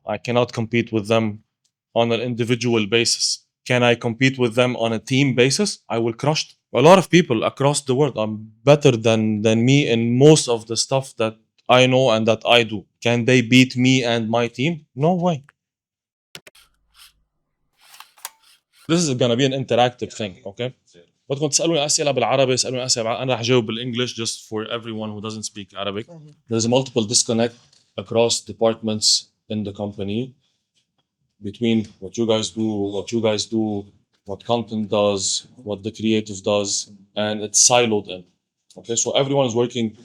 I cannot compete with them on an individual basis. Can I compete with them on a team basis? I will crush them. A lot of people across the world are better than me in most of the stuff that I know and that I do. Can they beat me and my team? No way. This is gonna be an interactive thing, okay? بدكم تسألوني أسئلة بالعربي، اسألوني أسئلة أنا رح جاوب بالإنجلش just for everyone who doesn't speak Arabic. There's a multiple disconnect across departments in the company between what you guys do, what content does, what the creative does, and it's siloed in. Okay, so everyone is working,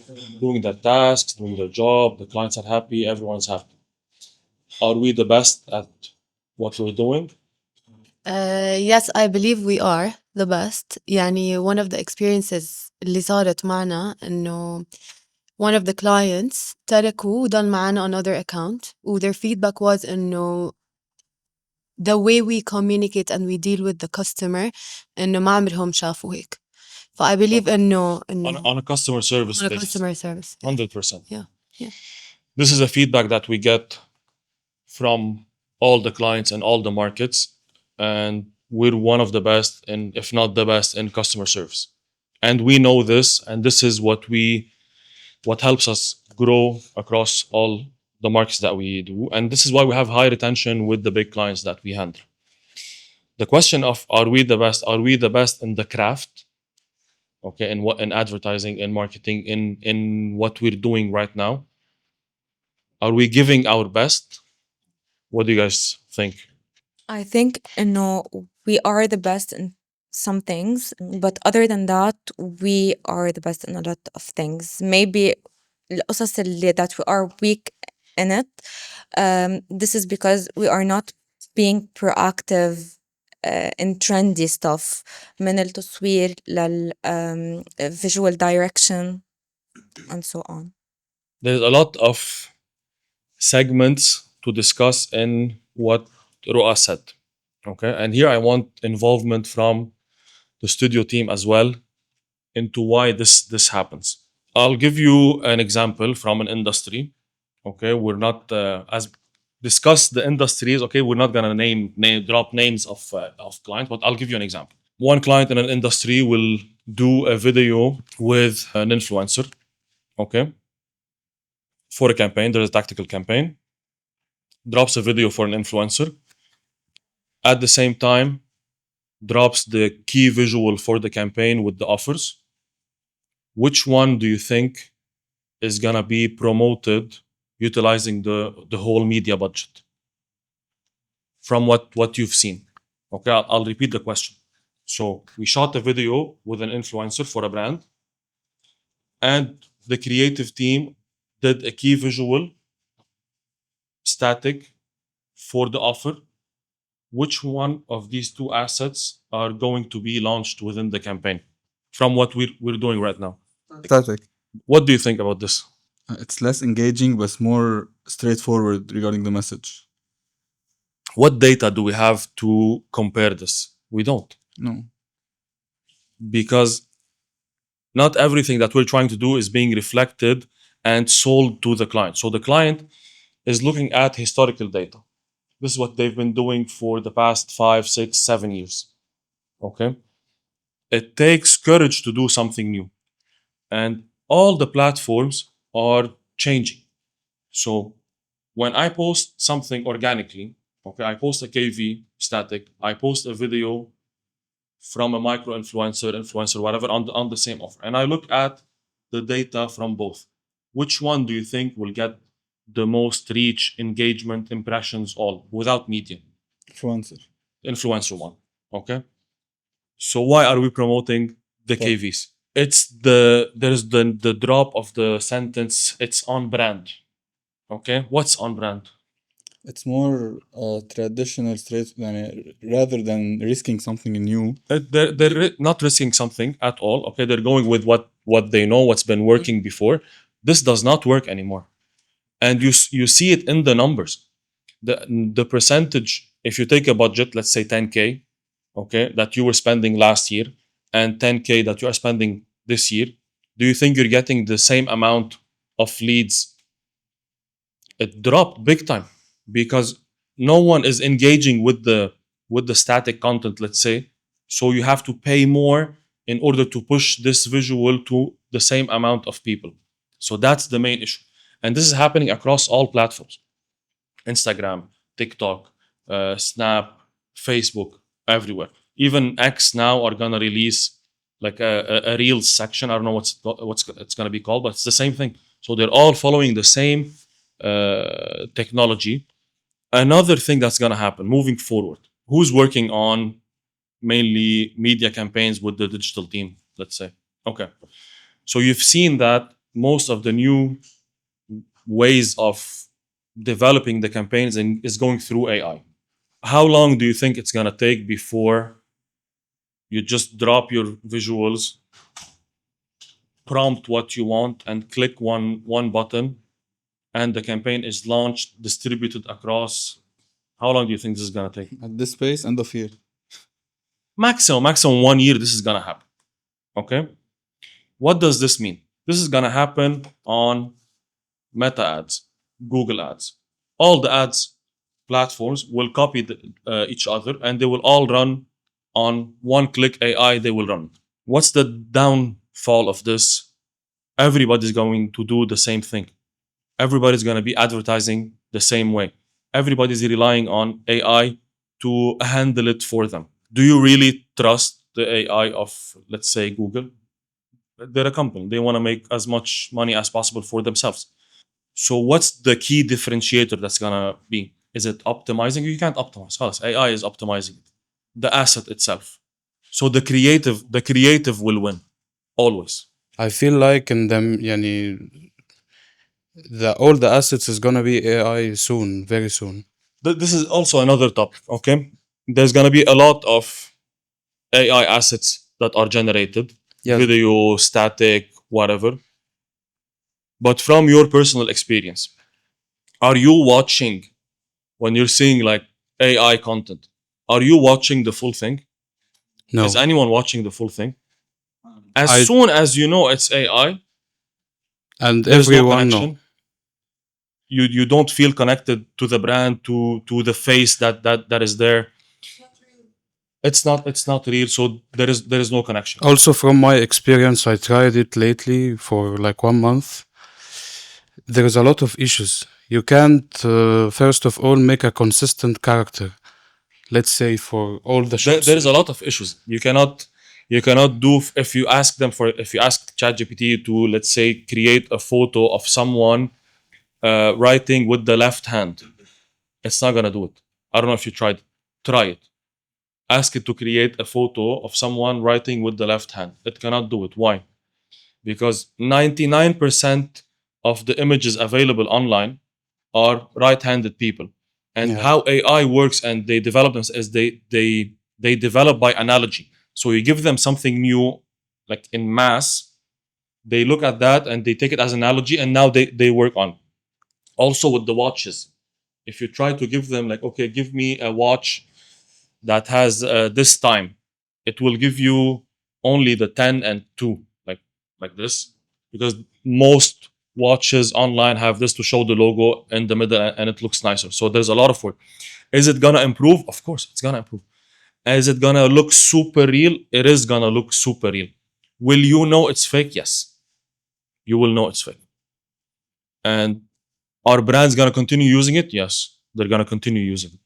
doing their tasks, doing their job, the clients are happy, everyone's happy. Are we the best at what we're doing? Yes, I believe we are the best. يعني one of the experiences اللي صارت معنا إنه one of the clients تركوا وضل معنا on other account و their feedback was إنه the way we communicate and we deal with the customer إنه ما عمرهم شافوا هيك. I believe إنه On a customer service on a basis. customer service. 100%. Yeah. This is a feedback that we get from all the clients and all the markets, and we're one of the best, and if not the best, in customer service. And we know this, and this is what helps us grow across all the markets that we do, and this is why we have high retention with the big clients that we handle. The question of are we the best? Are we the best in the craft? Okay, in advertising, in marketing, in what we're doing right now? Are we giving our best? What do you guys think? I think no, we are the best in some things, but other than that, we are the best in a lot of things. Maybe القصص اللي that we are weak in it. This is because we are not being proactive in trendy stuff. من التصوير لل visual direction and so on. There's a lot of segments to discuss in what Roa said. Okay, and here I want involvement from the studio team as well into why this happens. I'll give you an example from an industry. Okay, we're not as discuss the industries. Okay, we're not gonna drop names of clients, but I'll give you an example. One client in an industry will do a video with an influencer. Okay, for a campaign, there's a tactical campaign. Drops a video for an influencer. At the same time, drops the key visual for the campaign with the offers. Which one do you think is gonna be promoted utilizing the whole media budget? From what you've seen. Okay, I'll repeat the question. So we shot a video with an influencer for a brand, and the creative team did a key visual static for the offer. Which one of these two assets are going to be launched within the campaign from what we're doing right now? Static. What do you think about this? It's less engaging, but more straightforward regarding the message. What data do we have to compare this? We don't. No. Because not everything that we're trying to do is being reflected and sold to the client. So the client is looking at historical data. This is what they've been doing for the past 5, 6, 7 years. Okay? It takes courage to do something new. And all the platforms are changing. So when I post something organically, okay, I post a KV static, I post a video from a micro influencer, whatever, on the same offer. And I look at the data from both. Which one do you think will get the most reach, engagement, impressions, all without media? Influencer one. Okay. So why are we promoting the KVs? It's there's the drop of the sentence. It's on brand. Okay. What's on brand? It's more traditional, straight, rather than risking something new. They're not risking something at all. Okay. They're going with what they know, what's been working before. This does not work anymore. And you see it in the numbers. The percentage, if you take a budget, let's say 10K, okay, that you were spending last year, and 10K that you are spending this year, do you think you're getting the same amount of leads? It dropped big time. because no one is engaging with the static content, let's say. So you have to pay more in order to push this visual to the same amount of people. So that's the main issue, and this is happening across all platforms: Instagram, TikTok, Snap, Facebook, everywhere. Even X now are gonna release like a Reels section. I don't know what's it's gonna be called, but it's the same thing. So they're all following the same technology. Another thing that's gonna happen moving forward: who's working on mainly media campaigns with the digital team? Let's say, okay. So you've seen that most of the new ways of developing the campaigns is going through AI. How long do you think it's going to take before you just drop your visuals, prompt what you want, and click one button, and the campaign is launched, distributed across? How long do you think this is going to take? At this pace, end of year. Maximum 1 year this is going to happen. Okay. What does this mean? This is going to happen on Meta ads, Google ads. All the ads platforms will copy each other, and they will all run on one click AI. They will run. What's the downfall of this? Everybody's going to do the same thing. Everybody's going to be advertising the same way. Everybody's relying on AI to handle it for them. Do you really trust the AI of, let's say, Google? They're a company. They want to make as much money as possible for themselves. So what's the key differentiator that's gonna be? Is it optimizing? You can't optimize. خلاص, AI is optimizing it. The asset itself. So the creative will win always. I feel like in them يعني all the assets is gonna be AI soon, very soon. This is also another topic. Okay, there's gonna be a lot of AI assets that are generated, Yes. video, static, whatever. But from your personal experience, are you watching, when you're seeing like AI content, are you watching the full thing? No. Is anyone watching the full thing? As I- soon as you know it's AI, And there's no everyone connection. know. You don't feel connected to the brand, to the face that is there. It's not real, so there is no connection. Also from my experience, I tried it lately for like 1 month. There is a lot of issues. You can't first of all make a consistent character. Let's say for all the shows. There is a lot of issues. You cannot do, if you ask ChatGPT to, let's say, create a photo of someone writing with the left hand, it's not gonna do it. I don't know if you tried. Try it. Ask it to create a photo of someone writing with the left hand. It cannot do it. Why? Because 99% of the images available online are right-handed people. And Yeah. how AI works and they develop them is they develop by analogy. So you give them something new, like in mass, they look at that and they take it as analogy, and now they work on. Also with the watches, if you try to give them like, okay, give me a watch that has this time, it will give you only the 10 and 2, like this, because most watches online have this to show the logo in the middle, and it looks nicer. So there's a lot of work. Is it gonna improve? Of course it's gonna improve. Is it gonna look super real? It is gonna look super real. Will you know it's fake? Yes, you will know it's fake. And are brands gonna continue using it? Yes, they're gonna continue using it.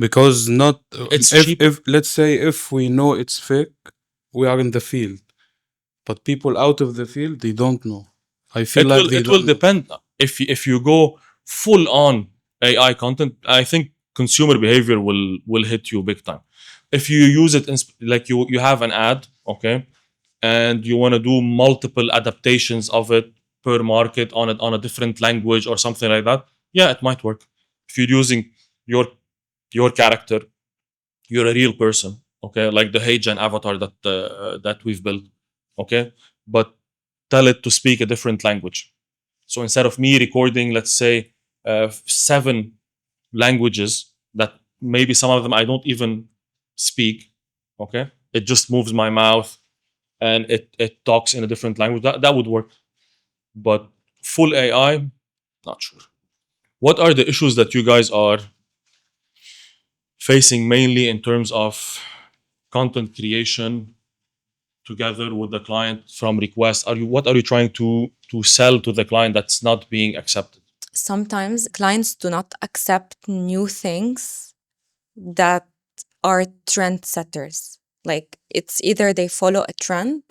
Because not It's cheap. if let's say if we know it's fake, we are in the field. But people out of the field, they don't know. I feel like they It will don't know. depend. If you go full on AI content, I think consumer behavior will hit you big time. If you use it like you have an ad, okay, and you want to do multiple adaptations of it per market on a different language or something like that, yeah, it might work. If you're using your character, you're a real person, okay, like the HeyGen avatar that we've built, okay, but tell it to speak a different language. So instead of me recording, let's say, 7 languages that maybe some of them I don't even speak, okay, it just moves my mouth and it talks in a different language. That would work. But full AI, not sure. what are the issues that you guys are facing mainly in terms of content creation together with the client from request? What are you trying to sell to the client that's not being accepted? Sometimes clients do not accept new things that are trendsetters. Like it's either they follow a trend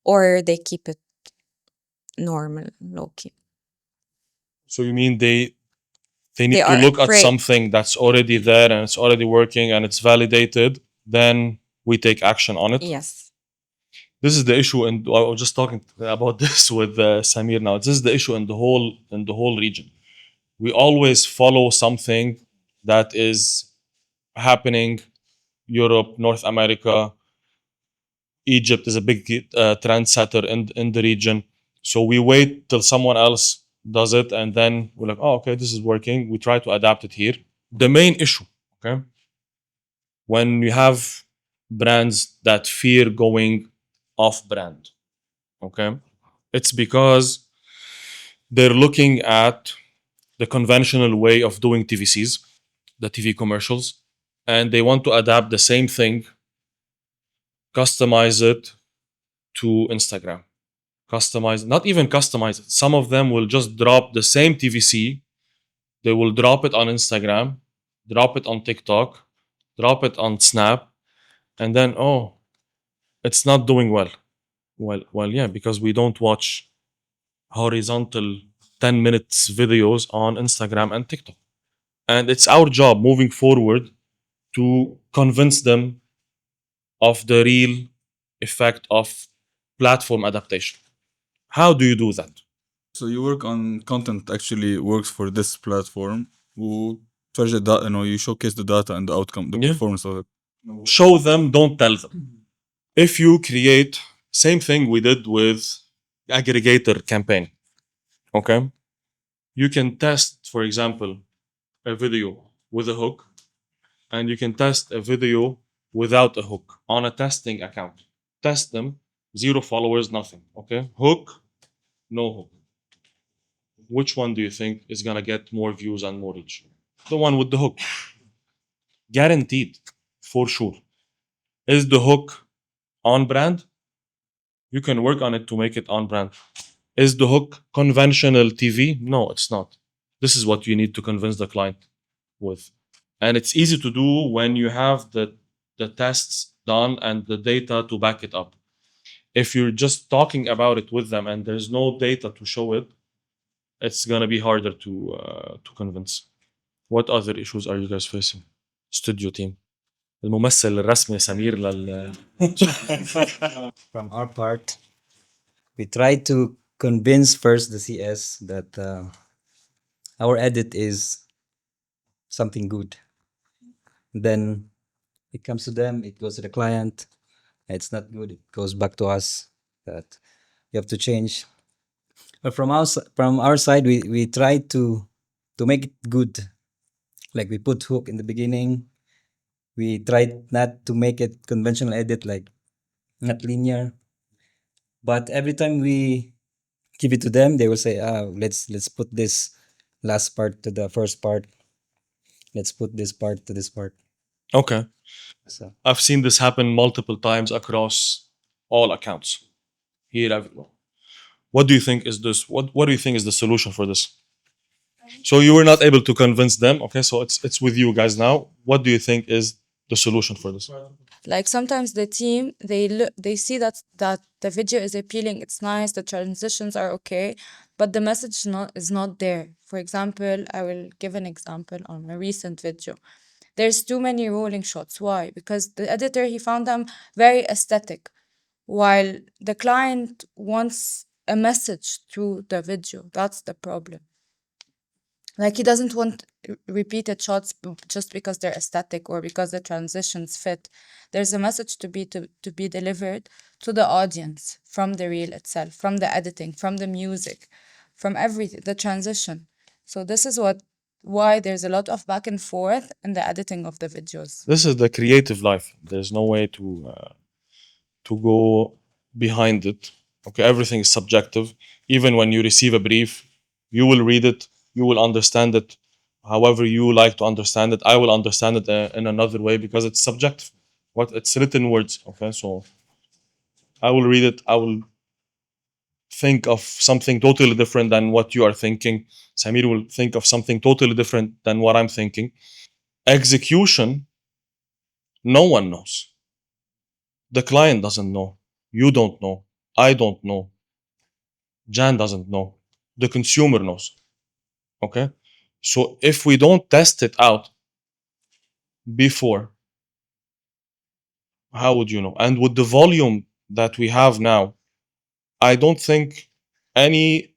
or they keep it normal, low key. So you mean they need They to are look at afraid. something that's already there and it's already working and it's validated, then we take action on it? Yes. This is the issue, and I was just talking about this with Samir now. This is the issue in the whole region. We always follow something that is happening. Europe, North America, Egypt is a big trendsetter in the region. So we wait till someone else does it, and then we're like, oh, okay, this is working. We try to adapt it here. The main issue, okay, when you have brands that fear going off brand, okay, it's because they're looking at the conventional way of doing TVCs, the TV commercials, and they want to adapt the same thing, customize it to Instagram. Customize, not even customize it. Some of them will just drop the same TVC, they will drop it on Instagram, drop it on TikTok, drop it on Snap, and then, oh, it's not doing well. Well, yeah, because we don't watch horizontal 10 minutes videos on Instagram and TikTok. And it's our job moving forward to convince them of the real effect of platform adaptation. How do you do that? So you work on content that actually works for this platform. You showcase the data and the outcome, the Yeah. performance of it. Show them, don't tell them. If you create, same thing we did with aggregator campaign, okay? You can test, for example, a video with a hook, and you can test a video without a hook on a testing account. Test them, 0 followers, nothing, okay? Hook, no hook. Which one do you think is gonna get more views and more reach? The one with the hook. Guaranteed, for sure. Is the hook on brand? You can work on it to make it on brand. Is the hook conventional TV? No, it's not. This is what you need to convince the client with. And it's easy to do when you have the tests done and the data to back it up. If you're just talking about it with them and there's no data to show it, it's gonna be harder to convince. What other issues are you guys facing? Studio team. الممثل الرسمي سمير From our part, we try to convince first the CS that our edit is something good. Then it comes to them, it goes to the client. It's not good, it goes back to us that you have to change. But from our side, we try to make it good. Like we put hook in the beginning. We tried not to make it conventional edit, like not linear. But every time we give it to them, they will say, let's put this last part to the first part. Let's put this part to this part. Okay. So I've seen this happen multiple times across all accounts. Here, everywhere. What do you think is this? What do you think is the solution for this? So you were not able to convince them. Okay, so it's with you guys now. What do you think is the solution for this? Like sometimes the team they see that the video is appealing, it's nice, the transitions are okay, but the message is not there. For example, I will give an example on a recent video. There's too many rolling shots. Why? Because the editor, he found them very aesthetic, while the client wants a message through the video. That's the problem. Like he doesn't want repeated shots just because they're aesthetic or because the transitions fit. There's a message to be delivered to the audience from the reel itself, from the editing, from the music, from everything, the transition. So this is why there's a lot of back and forth in the editing of the videos. This is the creative life. There's no way to go behind it. Okay, everything is subjective. Even when you receive a brief, you will read it. You will understand it however you like to understand it. I will understand it in another way because it's subjective. What it's written words. Okay, so I will read it. I will think of something totally different than what you are thinking. Samir will think of something totally different than what I'm thinking. Execution, no one knows. The client doesn't know. You don't know. I don't know. Jan doesn't know. The consumer knows. Okay? So if we don't test it out before, how would you know? And with the volume that we have now, I don't think any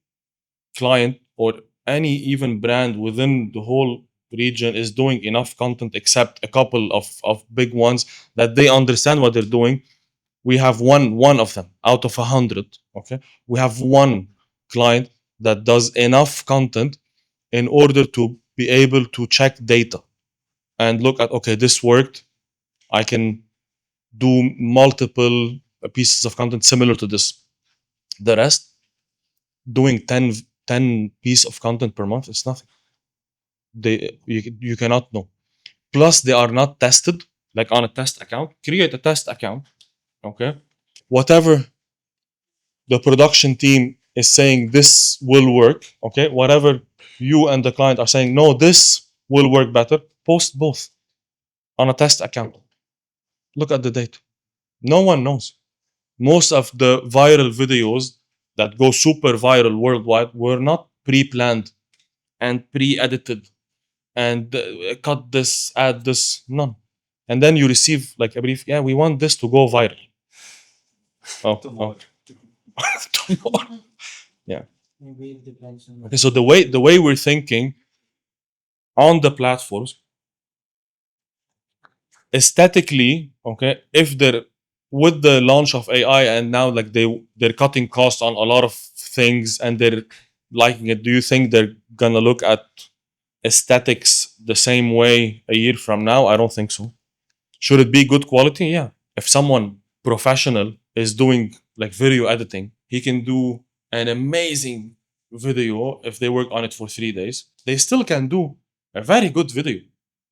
client or any even brand within the whole region is doing enough content except a couple of big ones that they understand what they're doing. We have one of them out of 100. Okay, we have one client that does enough content in order to be able to check data and look at, okay, this worked, I can do multiple pieces of content similar to this. The rest, doing 10 pieces of content per month, it's nothing. You cannot know. Plus they are not tested like on a test account. Create a test account. Okay, whatever the production team is saying this will work, okay, whatever you and the client are saying, no, this will work better, post both on a test account. Look at the data. No one knows. Most of the viral videos that go super viral worldwide were not pre-planned and pre-edited and cut this, add this, none. And then you receive like a brief, yeah, we want this to go viral. Oh, tomorrow. Yeah. Okay, so the way we're thinking on the platforms, aesthetically, okay, if they're with the launch of AI and now like they're cutting costs on a lot of things and they're liking it, do you think they're gonna look at aesthetics the same way a year from now? I don't think so. Should it be good quality? Yeah. If someone professional is doing like video editing, he can do an amazing video if they work on it for 3 days. They still can do a very good video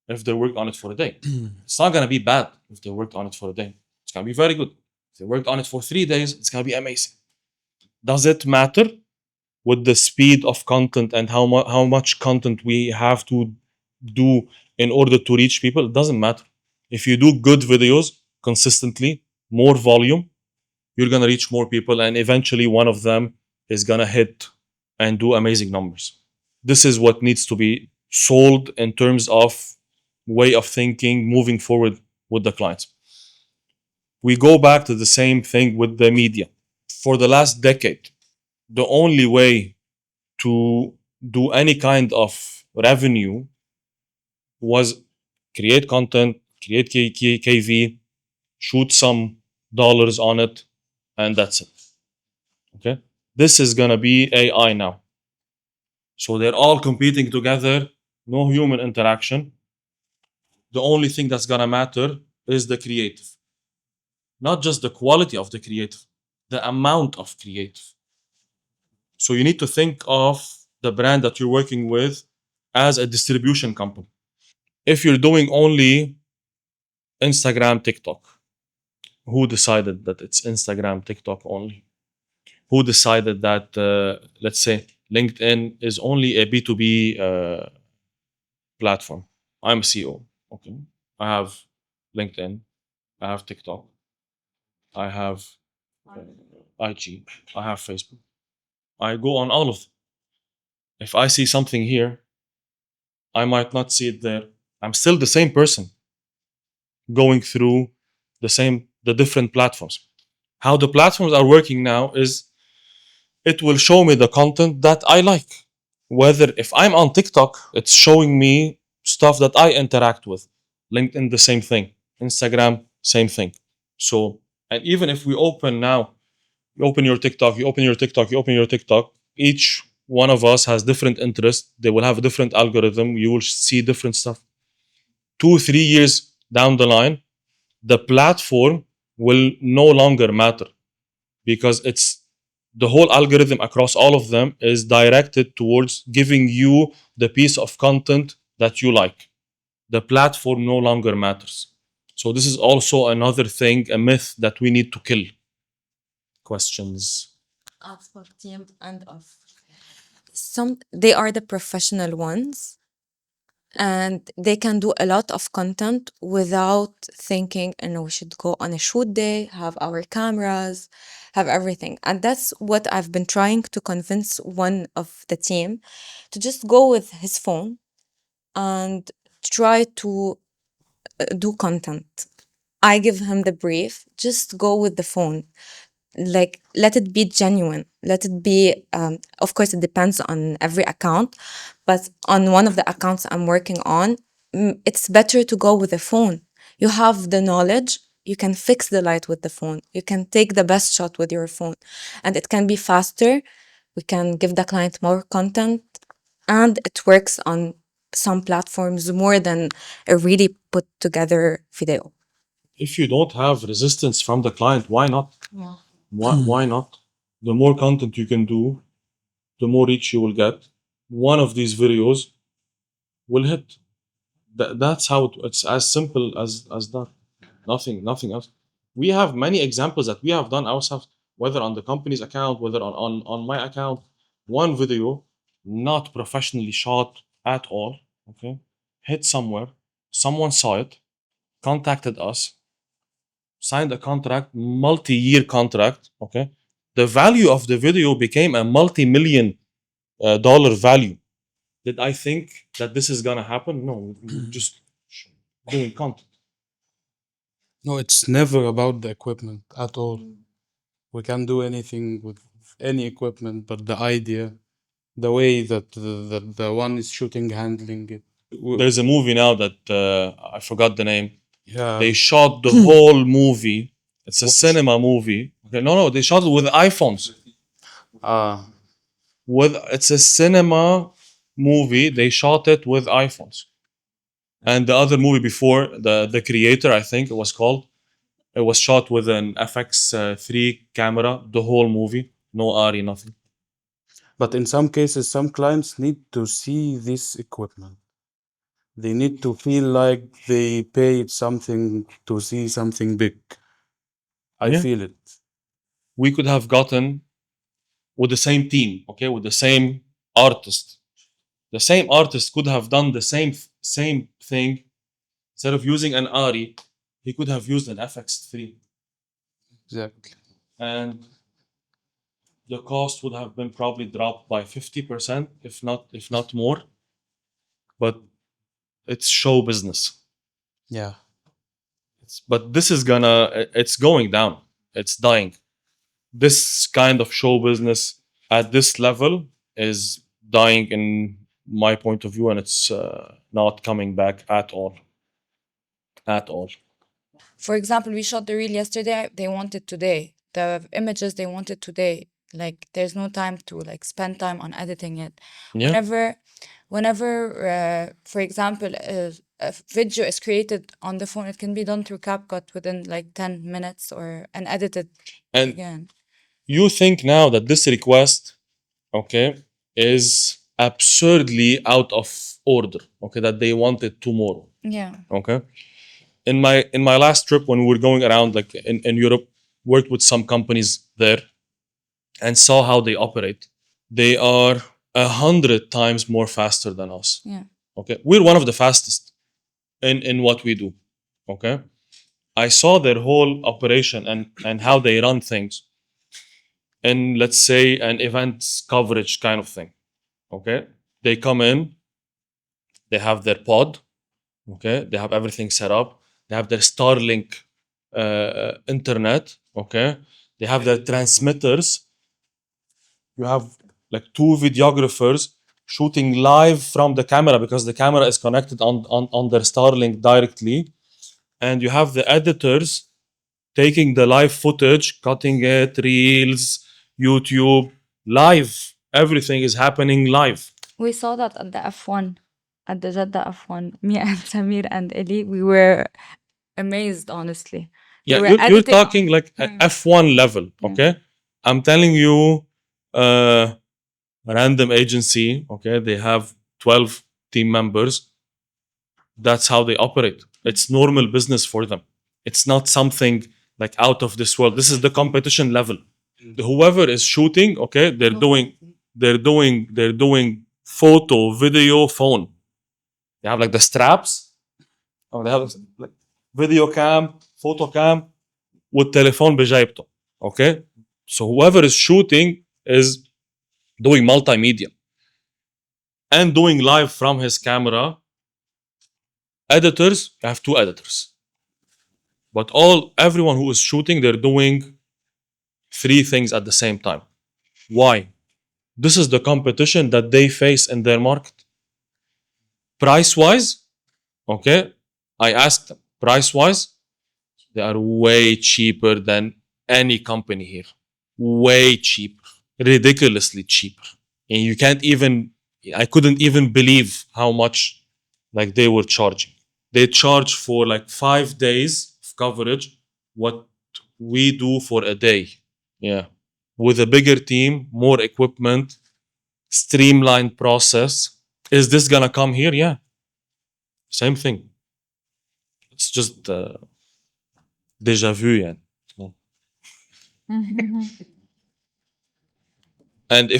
if they work on it for a day. It's not gonna be bad if they worked on it for a day. It's gonna be very good. If they worked on it for 3 days, it's gonna be amazing. Does it matter with the speed of content and how much content we have to do in order to reach people? It doesn't matter. If you do good videos consistently, more volume, you're gonna reach more people, and eventually one of them is gonna hit and do amazing numbers. This is what needs to be sold in terms of way of thinking moving forward with the clients. We go back to the same thing with the media. For the last decade, the only way to do any kind of revenue was create content, create KV, shoot some dollars on it, and that's it. Okay? This is gonna be AI now. So they're all competing together, no human interaction. The only thing that's gonna matter is the creative. Not just the quality of the creative, the amount of creative. So you need to think of the brand that you're working with as a distribution company. If you're doing only Instagram, TikTok, who decided that it's Instagram, TikTok only? Who decided that, let's say, LinkedIn is only a B2B platform? I'm a CEO. Okay. I have LinkedIn. I have TikTok. I have IG. I have Facebook. I go on all of them. If I see something here, I might not see it there. I'm still the same person going through the different platforms. How the platforms are working now is it will show me the content that I like. Whether if I'm on TikTok, it's showing me stuff that I interact with. LinkedIn, the same thing. Instagram, same thing. So, and even if we open now, you open your TikTok, you open your TikTok, you open your TikTok, each one of us has different interests. They will have a different algorithm. You will see different stuff. 2-3 years down the line, the platform will no longer matter because it's the whole algorithm across all of them is directed towards giving you the piece of content that you like. The platform no longer matters. So this is also another thing, a myth that we need to kill. Questions? Of team and of they are the professional ones, and they can do a lot of content without thinking, and we should go on a shoot day, have our cameras, have everything. And that's what I've been trying to convince one of the team to just go with his phone and try to do content. I give him the brief, just go with the phone. Like, let it be genuine. Let it be, of course, it depends on every account, but on one of the accounts I'm working on, it's better to go with the phone. You have the knowledge, you can fix the light with the phone, you can take the best shot with your phone, and it can be faster. We can give the client more content, and it works on some platforms more than a really put together video. If you don't have resistance from the client, why not? Why not? The more content you can do, the more reach you will get. One of these videos will hit. That's how it's as simple as that. Nothing else. We have many examples that we have done ourselves, whether on the company's account, whether on my account. One video, not professionally shot at all, okay, hit somewhere. Someone saw it, contacted us, signed a contract, multi-year contract, okay. The value of the video became a multi-million dollar value. Did I think that this is gonna happen? No, just doing content. No, it's never about the equipment at all. We can do anything with any equipment, but the idea, the way that the one is shooting, handling it. There's a movie now that I forgot the name. Yeah, They shot the whole movie. It's a cinema movie. Okay, no, they shot it with iPhones. It's a cinema movie. They shot it with iPhones. And the other movie before, the Creator, I think it was called, it was shot with an FX3 camera. The whole movie, no ARRI, nothing. but in some cases, some clients need to see this equipment. They need to feel like they paid something to see something big. I Yeah. feel it. We could have gotten with the same team, okay, with the same artist. The same artist could have done the same thing. Instead of using an ARRI, he could have used an FX3, Exactly. and the cost would have been probably dropped by 50%, if not more. But it's show business. Yeah. But this is it's going down. It's dying. This kind of show business at this level is dying in my point of view, and it's not coming back at all. At all. For example, we shot the reel yesterday. They want it today. The images they want it today. Like, there's no time to like spend time on editing it. Yeah. Whenever, for example, a video is created on the phone, it can be done through CapCut within like 10 minutes and edited And again. you think now that this request, okay, is absurdly out of order, okay, that they want it tomorrow. Yeah. Okay. In my last trip, when we were going around like in Europe, worked with some companies there and saw how they operate. They are 100 times more faster than us. Yeah. Okay. We're one of the fastest in what we do. Okay. I saw their whole operation and how they run things in, let's say, an events coverage kind of thing. Okay. They come in, they have their pod. Okay. They have everything set up. They have their Starlink internet. Okay. They have their transmitters. You have like 2 videographers shooting live from the camera because the camera is connected on their Starlink directly. And you have the editors taking the live footage, cutting it, reels, YouTube, live. Everything is happening live. We saw that at the F1, at the Jeddah F1. Me and Samir and Eli, we were amazed, honestly. Yeah, were you're editing talking like a F1 level, Yeah. okay? I'm telling you, random agency, okay, they have 12 team members. That's how they operate. It's normal business for them. It's not something like out of this world. This is the competition level. Whoever is shooting, okay, they're doing photo, video, phone. They have like the straps, or they have like video cam, photo cam, والتليفون بجيبته. Okay, so whoever is shooting is doing multimedia and doing live from his camera. Editors, you have 2 editors, but everyone who is shooting, they're doing 3 things at the same time. Why? This is the competition that they face in their market. Price wise, okay, I asked them, price wise, they are way cheaper than any company here. Way cheaper. Ridiculously cheaper. And you can't even, I couldn't even believe how much like they were charging. They charge for like 5 days of coverage what we do for a day. Yeah. With a bigger team, more equipment, streamlined process. Is this gonna come here? Yeah. Same thing. It's just deja vu, yeah. And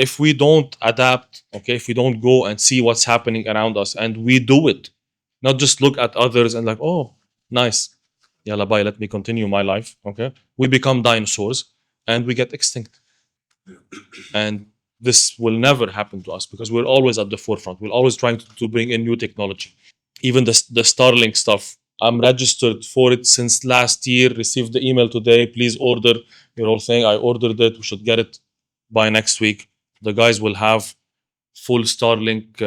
if we don't adapt, okay, if we don't go and see what's happening around us and we do it, not just look at others and like, oh, nice, yalla bye, let me continue my life, okay, we become dinosaurs and we get extinct. And this will never happen to us because we're always at the forefront. We're always trying to bring in new technology. Even the Starlink stuff, I'm registered for it since last year, received the email today, please order your whole thing. I ordered it, we should get it by next week. The guys will have full Starlink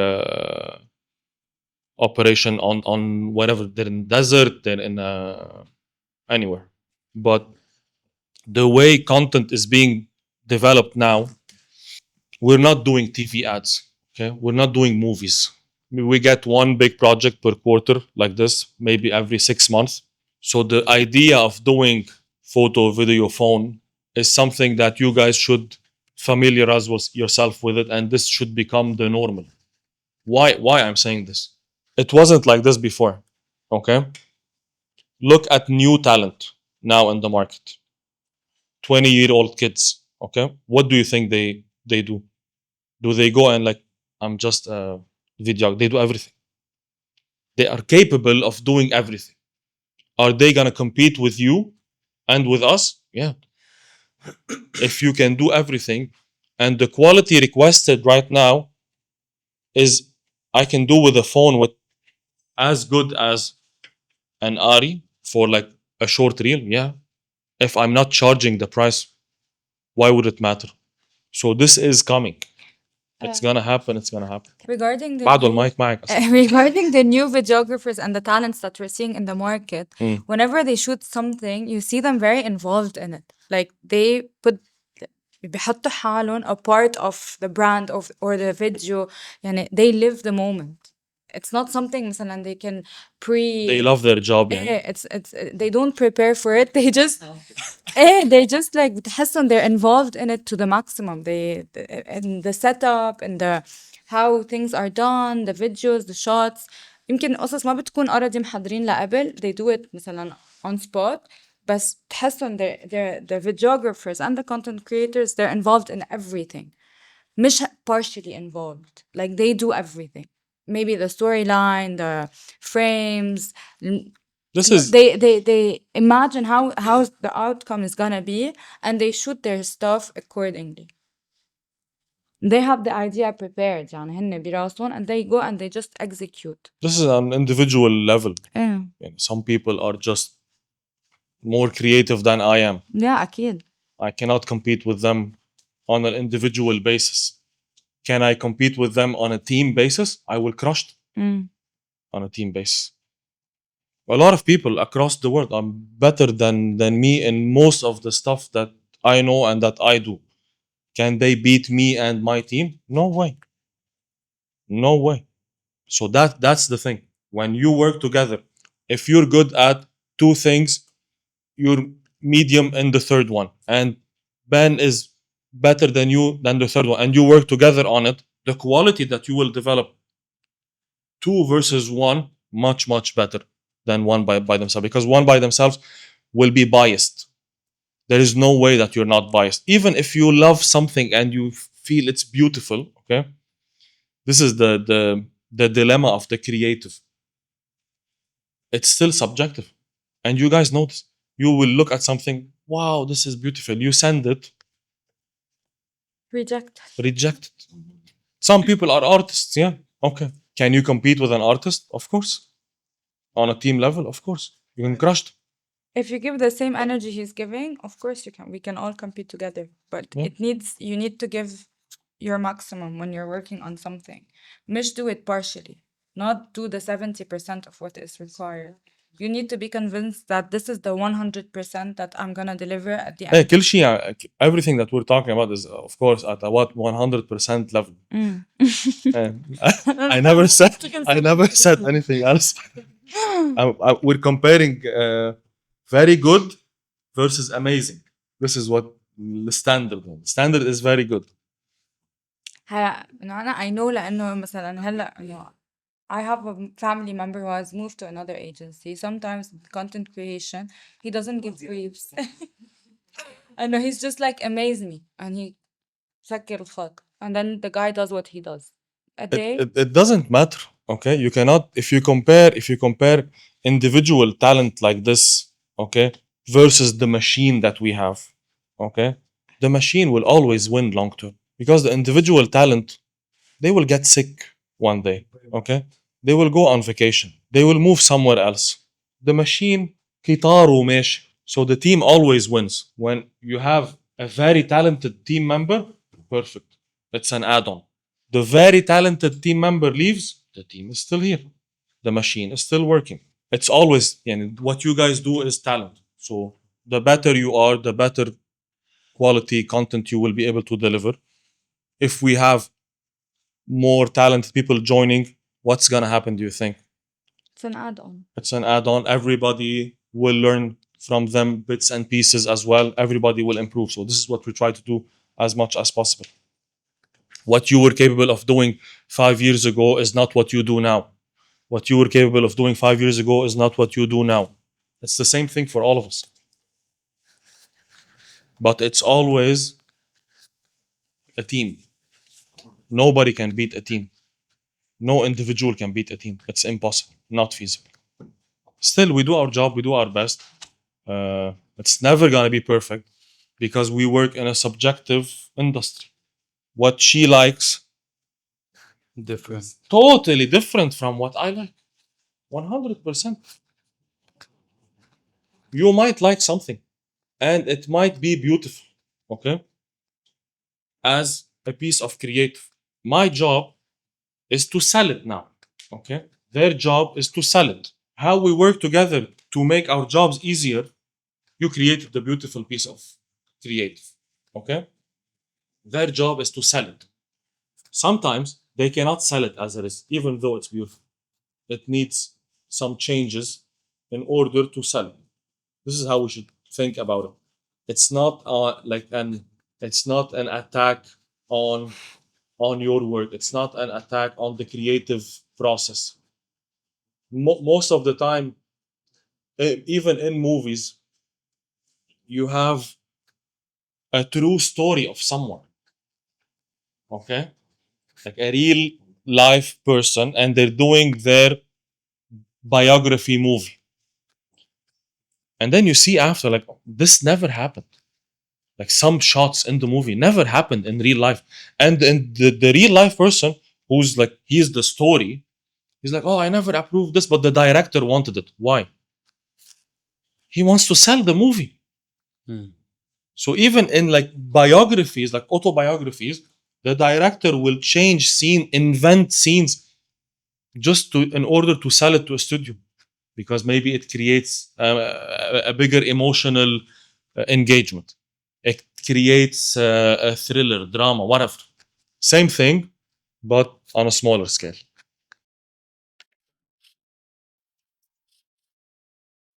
operation on wherever they're in desert, they're in anywhere. But the way content is being developed now, we're not doing TV ads. Okay, we're not doing movies. We get one big project per quarter like this, maybe every 6 months. So the idea of doing photo, video, phone is something that you guys should familiarize yourself with it, and this should become the normal. Why I'm saying this? It wasn't like this before. Okay, look at new talent now in the market. 20-year-old kids. Okay, what do you think they do? Do they go and like, I'm just a video? They do everything. They are capable of doing everything. Are they gonna compete with you and with us? Yeah. If you can do everything, and the quality requested right now is I can do with a phone with as good as an Ari for like a short reel. Yeah. If I'm not charging the price, why would it matter? So this is coming. It's gonna happen. It's gonna happen. Regarding the بعده new, المايك معك أصلاً. regarding the new videographers and the talents that we're seeing in the market, Mm. whenever they shoot something, you see them very involved in it. Like they بيحطوا حالهم a part of the brand of or the video. يعني they live the moment. It's not something مثلا they can They love their job. يعني. it's they don't prepare for it. They just they just like بتحسهم they're involved in it to the maximum. They in the setup and the how things are done, the videos, the shots. يمكن قصص ما بتكون already محضرين لقبل. They do it مثلا on spot. بس بتحسهم the videographers and the content creators, they're involved in everything. مش partially involved. Like they do everything. Maybe the storyline, the frames. This is They imagine how the outcome is gonna be, and they shoot their stuff accordingly. They have the idea prepared يعني هن براسهم, and they go and they just execute. this is an individual level. Yeah. يعني some people are just more creative than I am. Yeah, أكيد. I cannot compete with them on an individual basis. Can I compete with them on a team basis? I will crush them on a team basis. A lot of people across the world are better than me in most of the stuff that I know and that I do. Can they beat me and my team? No way. No way. So that's the thing. When you work together, if you're good at 2 things, you're medium in the third one, and Ben is better than you than the third one, and you work together on it, the quality that you will develop 2 versus 1 much better than one by themselves, because one by themselves will be biased. There is no way that you're not biased, even if you love something and you feel it's beautiful. Okay, this is the dilemma of the creative. It's still subjective, and you guys know this. You will look at something, wow, this is beautiful, you send it, Reject. reject it. Some people are artists, yeah, okay. Can you compete with an artist? Of course. On a team level, of course, you can crush them. If you give the same energy he's giving, of course you can. We can all compete together. But Yeah. you need to give your maximum when you're working on something. Mish do it partially, not do the 70% of what is required. You need to be convinced that this is the 100% that I'm gonna deliver at the Hey, end. كل شيء, everything that we're talking about is, of course, at a what 100% level. I never said anything else. We're comparing very good versus amazing. This is what the standard. Standard is very good. هلا إنه أنا I know لأنه مثلا هلا إنه I have a family member who has moved to another agency. Sometimes content creation, he doesn't give briefs. I know he's just like amaze me and he سكر الخط and then the guy does what he does. A day It doesn't matter. Okay, you cannot, if you compare individual talent like this, okay, versus the machine that we have, okay, the machine will always win long term, because the individual talent, they will get sick one day. Okay, they will go on vacation, they will move somewhere else. The machine قطار وماشي. So the team always wins. When you have a very talented team member, perfect, it's an add-on. The very talented team member leaves, the team is still here, the machine is still working. It's always, what you guys do is talent. So the better you are, the better quality content you will be able to deliver. If we have more talented people joining, what's gonna happen, do you think? it's an add-on. It's an add-on. Everybody will learn from them bits and pieces as well. Everybody will improve. So this is what we try to do as much as possible. What you were capable of doing 5 years ago is not what you do now. What you were capable of doing 5 years ago is not what you do now. It's the same thing for all of us. But it's always a team. Nobody can beat a team. No individual can beat a team. It's impossible, not feasible. Still, we do our job, we do our best. It's never gonna be perfect, because we work in a subjective industry. What she likes, Different. totally different from what I like. 100%. You might like something, and it might be beautiful, okay, as a piece of creative. My job is to sell it now, okay? Their job is to sell it. How we work together to make our jobs easier, you created the beautiful piece of creative, okay? Their job is to sell it. Sometimes they cannot sell it as it is, even though it's beautiful. It needs some changes in order to sell it. This is how we should think about it. It's not it's not an attack on your work. It's not an attack on the creative process. Most of the time, even in movies, you have a true story of someone, okay, like a real life person, and they're doing their biography movie, and then you see after, like, this never happened. Like, some shots in the movie never happened in real life, and the real life person, who's like, he's the story, he's like, oh, I never approved this, but the director wanted it. Why? He wants to sell the movie. So even in like biographies, like autobiographies, the director will change invent scenes just in order to sell it to a studio, because maybe it creates a bigger emotional engagement. It creates a thriller, drama, whatever. Same thing, but on a smaller scale.